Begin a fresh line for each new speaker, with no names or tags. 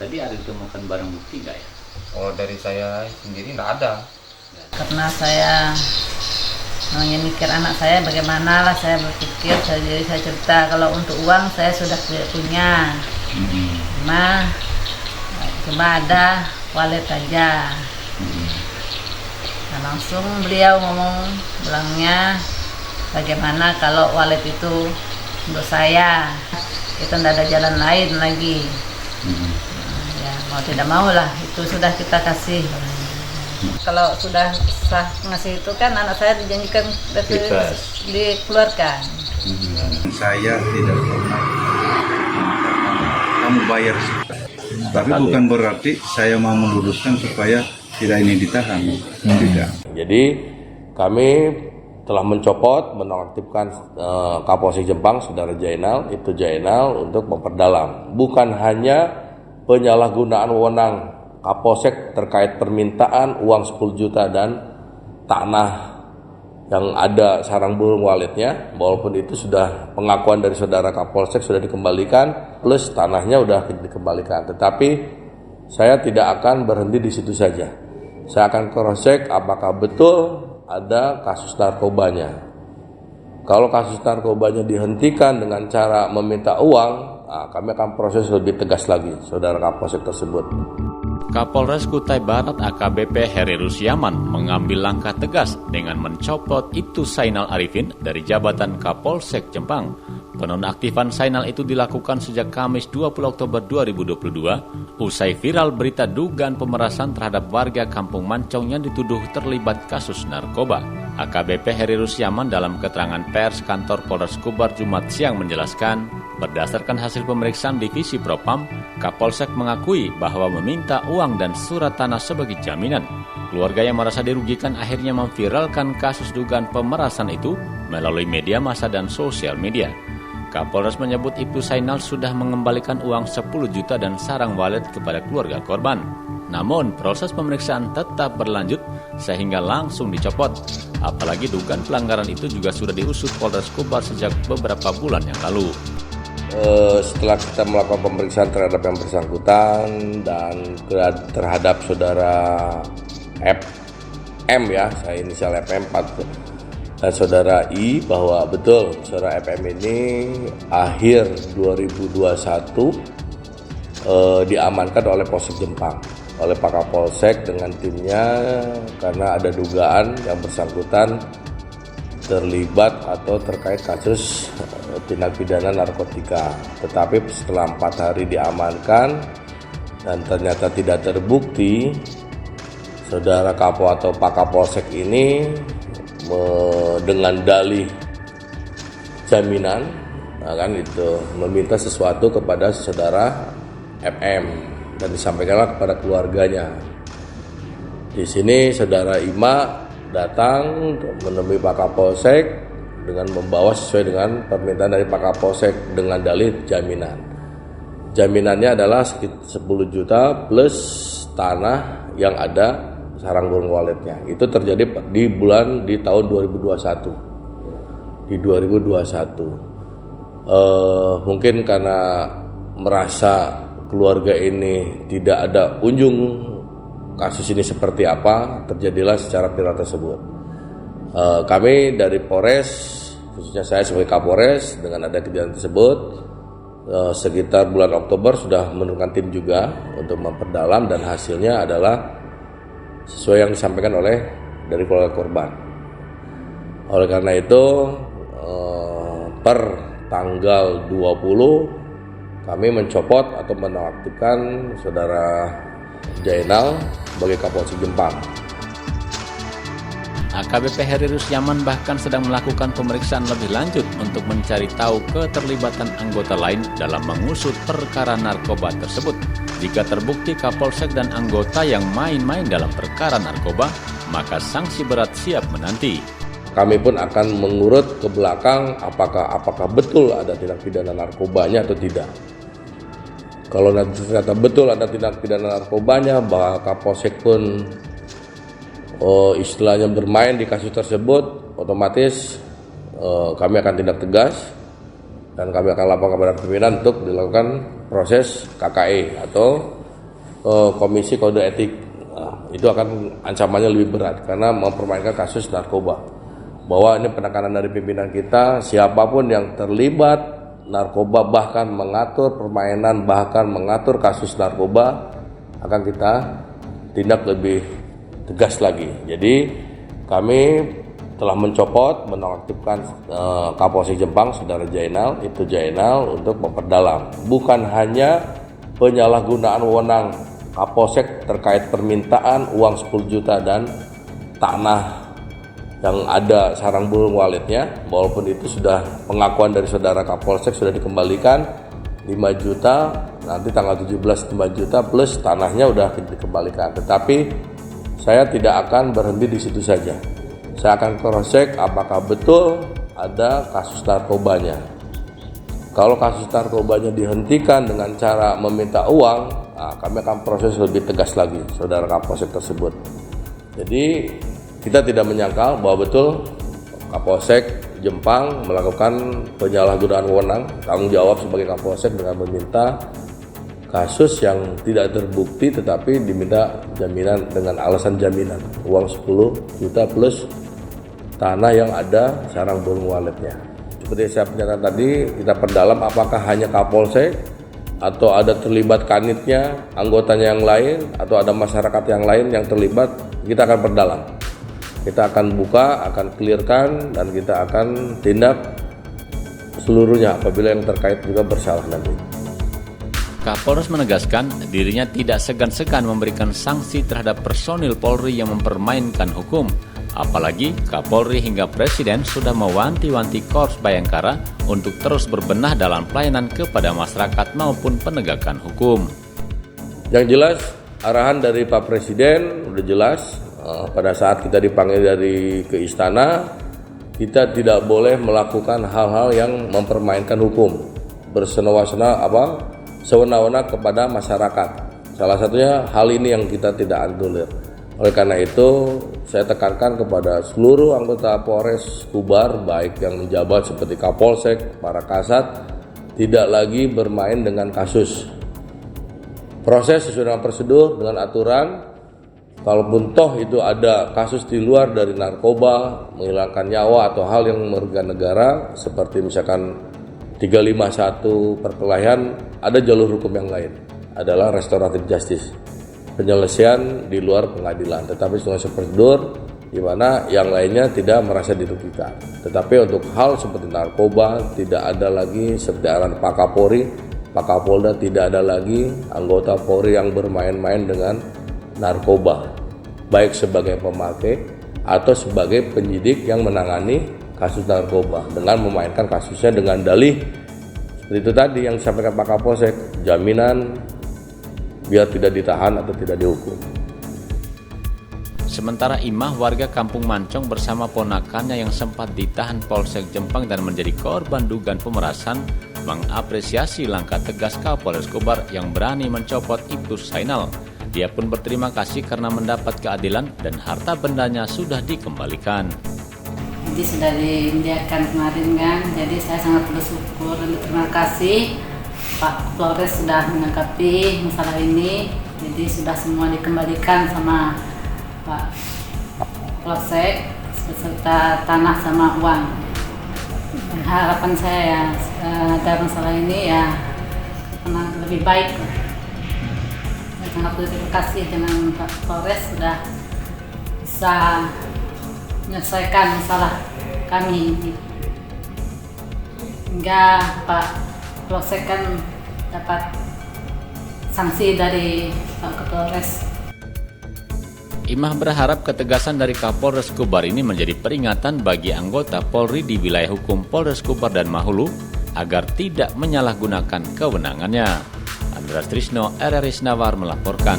Tadi ada ditemukan barang bukti nggak ya?
Kalau dari saya sendiri nggak ada.
Karena saya namanya mikir anak saya, bagaimana lah saya berpikir, jadi saya cerita kalau untuk uang saya sudah tidak punya, cuma ada wallet aja. Nah, langsung beliau ngomong, bilangnya bagaimana kalau wallet itu untuk saya, kita tidak ada jalan lain lagi. Ya mau tidak mau lah, itu sudah kita kasih. Kalau sudah sah ngasih itu kan anak saya dijanjikan dikeluarkan.
Saya tidak pernah kamu bayar, tapi bukan berarti saya mau meluruskan supaya tidak ini ditahan. Tidak.
Jadi kami telah mencopot, menonaktifkan Kapolsek Jepang, Saudara Jainal, Ibtu Jainal untuk memperdalam. Bukan hanya penyalahgunaan wewenang Kapolsek terkait permintaan uang 10 juta dan tanah yang ada sarang burung walletnya, walaupun itu sudah pengakuan dari saudara Kapolsek sudah dikembalikan, plus tanahnya sudah dikembalikan. Tetapi saya tidak akan berhenti di situ saja. Saya akan cross-check apakah betul ada kasus narkobanya. Kalau kasus narkobanya dihentikan dengan cara meminta uang, nah, kami akan proses lebih tegas lagi saudara Kapolsek tersebut.
Kapolres Kutai Barat AKBP Heri Rusyaman mengambil langkah tegas dengan mencopot Ibtu Zainal Arifin dari jabatan Kapolsek Jepang. Penonaktifan Zainal itu dilakukan sejak Kamis 20 Oktober 2022 usai viral berita dugaan pemerasan terhadap warga Kampung Mancong yang dituduh terlibat kasus narkoba. AKBP Heri Rusyaman dalam keterangan pers kantor Polres Kubar Jumat siang menjelaskan, berdasarkan hasil pemeriksaan Divisi Propam, Kapolsek mengakui bahwa meminta uang dan surat tanah sebagai jaminan. Keluarga yang merasa dirugikan akhirnya memviralkan kasus dugaan pemerasan itu melalui media massa dan sosial media. Kapolres menyebut Ibtu Zainal sudah mengembalikan uang 10 juta dan sarang wallet kepada keluarga korban. Namun proses pemeriksaan tetap berlanjut sehingga langsung dicopot. Apalagi dugaan pelanggaran itu juga sudah diusut Polres Kubar sejak beberapa bulan yang lalu.
Setelah kita melakukan pemeriksaan terhadap yang bersangkutan dan terhadap saudara FM ya, saya inisial FM 4 dan saudara I, bahwa betul saudara FM ini akhir 2021 diamankan oleh Polsek Jepang, oleh Pak Kapolsek dengan timnya karena ada dugaan yang bersangkutan terlibat atau terkait kasus tindak pidana narkotika. Tetapi setelah 4 hari diamankan dan ternyata tidak terbukti, saudara Kapo atau Pak Kapolsek ini dengan dalih jaminan, nah kan itu meminta sesuatu kepada saudara FM dan disampaikanlah kepada keluarganya. Di sini saudara Ima datang menemui Pak Kapolsek dengan membawa sesuai dengan permintaan dari Pak Kapolsek dengan dalih jaminan. Jaminannya adalah 10 juta plus tanah yang ada sarang burung walletnya. Itu terjadi di tahun 2021. Di 2021. Mungkin karena merasa keluarga ini tidak ada ujung kasus ini seperti apa, terjadilah secara viral tersebut. Kami dari Polres, khususnya saya sebagai Kapolres, dengan ada kejadian tersebut, sekitar bulan Oktober sudah menurunkan tim juga untuk memperdalam dan hasilnya adalah sesuai yang disampaikan oleh dari keluarga korban. Oleh karena itu, per tanggal 20 kami mencopot atau menonaktifkan saudara Jainal sebagai Kapolsek Jepang.
AKBP Heri Rusyaman bahkan sedang melakukan pemeriksaan lebih lanjut untuk mencari tahu keterlibatan anggota lain dalam mengusut perkara narkoba tersebut. Jika terbukti Kapolsek dan anggota yang main-main dalam perkara narkoba, maka sanksi berat siap menanti.
Kami pun akan mengurut ke belakang apakah betul ada tindak pidana narkobanya atau tidak. Kalau nanti ternyata betul ada tindak pidana narkobanya, bahwa Kapolsek pun istilahnya bermain di kasus tersebut, otomatis kami akan tindak tegas dan kami akan laporkan kepada pimpinan untuk dilakukan proses KKE atau Komisi Kode Etik. Nah, itu akan ancamannya lebih berat karena mempermainkan kasus narkoba. Bahwa ini penekanan dari pimpinan kita, siapapun yang terlibat narkoba, bahkan mengatur permainan, bahkan mengatur kasus narkoba, akan kita tindak lebih tegas lagi. Jadi kami telah mencopot, menonaktifkan Kapolsek Jepang, Saudara Jainal, Ibtu Jainal, untuk memperdalam. Bukan hanya penyalahgunaan wewenang Kapolsek terkait permintaan uang 10 juta dan tanah yang ada sarang burung waletnya, walaupun itu sudah pengakuan dari Saudara Kapolsek sudah dikembalikan 5 juta, nanti tanggal 17 5 juta plus tanahnya udah dikembalikan. Tetapi saya tidak akan berhenti di situ saja. Saya akan cross-check apakah betul ada kasus narkobanya. Kalau kasus narkobanya dihentikan dengan cara meminta uang, nah, kami akan proses lebih tegas lagi, Saudara Kapolsek tersebut. Jadi kita tidak menyangkal bahwa betul Kapolsek Jepang melakukan penyalahgunaan wewenang, tanggung jawab sebagai Kapolsek dengan meminta kasus yang tidak terbukti tetapi diminta jaminan dengan alasan jaminan uang 10 juta plus tanah yang ada sarang burung waletnya. Seperti saya pernyataan tadi, kita perdalam apakah hanya Kapolsek atau ada terlibat kanitnya, anggotanya yang lain, atau ada masyarakat yang lain yang terlibat. Kita akan perdalam. Kita akan buka, akan clearkan, dan kita akan tindak seluruhnya apabila yang terkait juga bersalah nanti.
Kapolres menegaskan dirinya tidak segan-segan memberikan sanksi terhadap personil Polri yang mempermainkan hukum. Apalagi Kapolri hingga Presiden sudah mewanti-wanti Korps Bayangkara untuk terus berbenah dalam pelayanan kepada masyarakat maupun penegakan hukum.
Yang jelas arahan dari Pak Presiden udah jelas. Pada saat kita dipanggil ke istana, kita tidak boleh melakukan hal-hal yang mempermainkan hukum, sewenang-wenang kepada masyarakat. Salah satunya hal ini yang kita tidak anulir. Oleh karena itu, saya tekankan kepada seluruh anggota Polres Kubar, baik yang menjabat seperti Kapolsek, para Kasat, tidak lagi bermain dengan kasus. Proses sesuai dengan prosedur, dengan aturan. Kalaupun toh itu ada kasus di luar dari narkoba, menghilangkan nyawa atau hal yang merugikan negara, seperti misalkan 351 perkelahian, ada jalur hukum yang lain, adalah restoratif justice, penyelesaian di luar pengadilan, tetapi sesuai prosedur di mana yang lainnya tidak merasa dirugikan. Tetapi untuk hal seperti narkoba tidak ada lagi seperti arahan Pak Kapolri, Pak Kapolda, tidak ada lagi anggota Polri yang bermain-main dengan narkoba, baik sebagai pemakai atau sebagai penyidik yang menangani kasus narkoba dengan memainkan kasusnya dengan dalih seperti itu tadi yang disampaikan Pak Kapolsek, jaminan biar tidak ditahan atau tidak dihukum.
Sementara Imah, warga Kampung Mancong bersama ponakannya yang sempat ditahan Polsek Jepang dan menjadi korban dugaan pemerasan, mengapresiasi langkah tegas Kapolres Kubar yang berani mencopot Ibtu Zainal. Dia pun berterima kasih karena mendapat keadilan dan harta bendanya sudah dikembalikan.
Jadi sudah diindiakan kemarin kan, jadi saya sangat bersyukur dan berterima kasih Pak Polres sudah menanggapi masalah ini. Jadi sudah semua dikembalikan sama Pak Polsek beserta tanah sama uang. Dan harapan saya ya dalam masalah ini ya lebih baik. Saya sangat berterima kasih dengan Pak Polres sudah bisa menyelesaikan masalah kami ini. Hingga Pak Polsek kan dapat sanksi dari Pak Kapolres.
Imah berharap ketegasan dari Kapolres Kubar ini menjadi peringatan bagi anggota Polri di wilayah hukum Polres Kubar dan Mahulu agar tidak menyalahgunakan kewenangannya. Andreas Trisno, RRI Snawar melaporkan.